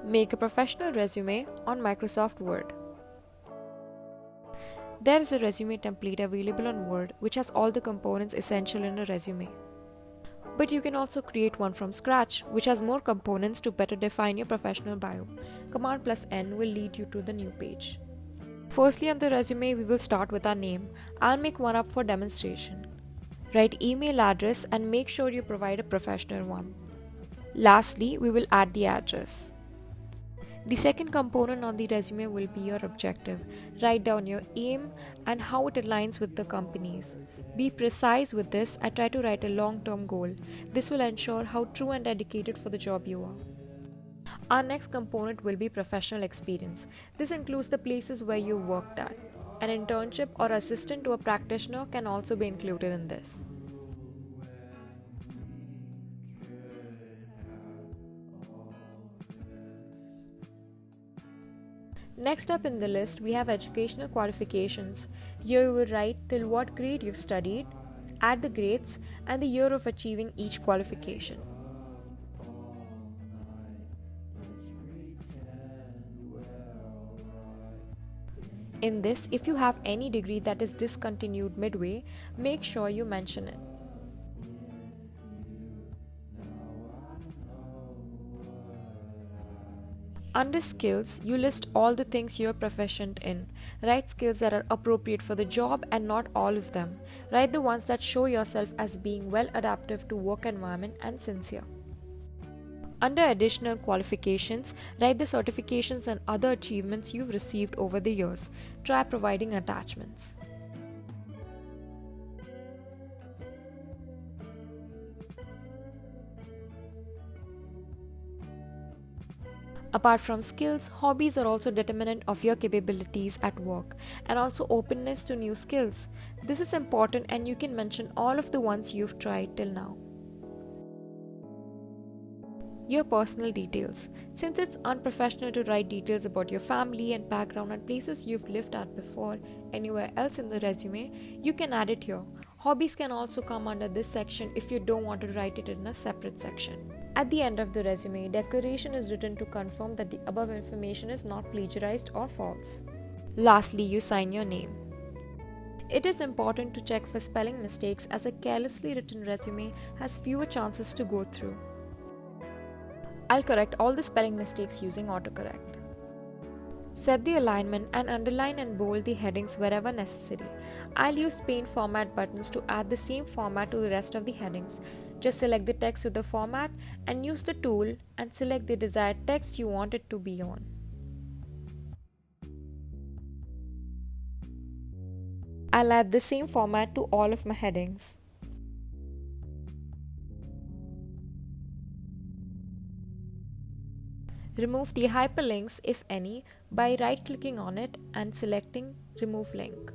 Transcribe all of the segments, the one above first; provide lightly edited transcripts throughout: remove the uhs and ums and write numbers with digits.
Make a professional resume on Microsoft Word. There is a resume template available on Word which has all the components essential in a resume. But you can also create one from scratch which has more components to better define your professional bio. Command plus N will lead you to the new page. Firstly, on the resume, we will start with our name. I'll make one up for demonstration. Write email address and make sure you provide a professional one. Lastly, we will add the address. The second component on the resume will be your objective. Write down your aim and how it aligns with the company's. Be precise with this and try to write a long-term goal. This will ensure how true and dedicated for the job you are. Our next component will be professional experience. This includes the places where you worked at. An internship or assistant to a practitioner can also be included in this. Next up in the list, we have educational qualifications. Here you will write till what grade you've studied, add the grades, and the year of achieving each qualification. In this, if you have any degree that is discontinued midway, make sure you mention it. Under skills, you list all the things you're proficient in. Write skills that are appropriate for the job and not all of them. Write the ones that show yourself as being well adaptive to work environment and sincere. Under additional qualifications, write the certifications and other achievements you've received over the years. Try providing attachments. Apart from skills, hobbies are also determinant of your capabilities at work and also openness to new skills. This is important and you can mention all of the ones you've tried till now. Your personal details. Since it's unprofessional to write details about your family and background and places you've lived at before anywhere else in the resume, you can add it here. Hobbies can also come under this section if you don't want to write it in a separate section. At the end of the resume, declaration is written to confirm that the above information is not plagiarized or false. Lastly, you sign your name. It is important to check for spelling mistakes as a carelessly written resume has fewer chances to go through. I'll correct all the spelling mistakes using autocorrect. Set the alignment and underline and bold the headings wherever necessary. I'll use paint format buttons to add the same format to the rest of the headings. Just select the text with the format and use the tool and select the desired text you want it to be on. I'll add the same format to all of my headings. Remove the hyperlinks, if any, by right-clicking on it and selecting Remove Link.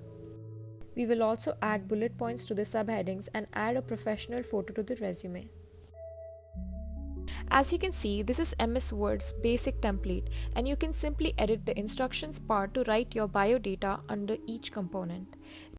We will also add bullet points to the subheadings and add a professional photo to the resume. As you can see, this is MS Word's basic template and you can simply edit the instructions part to write your bio data under each component.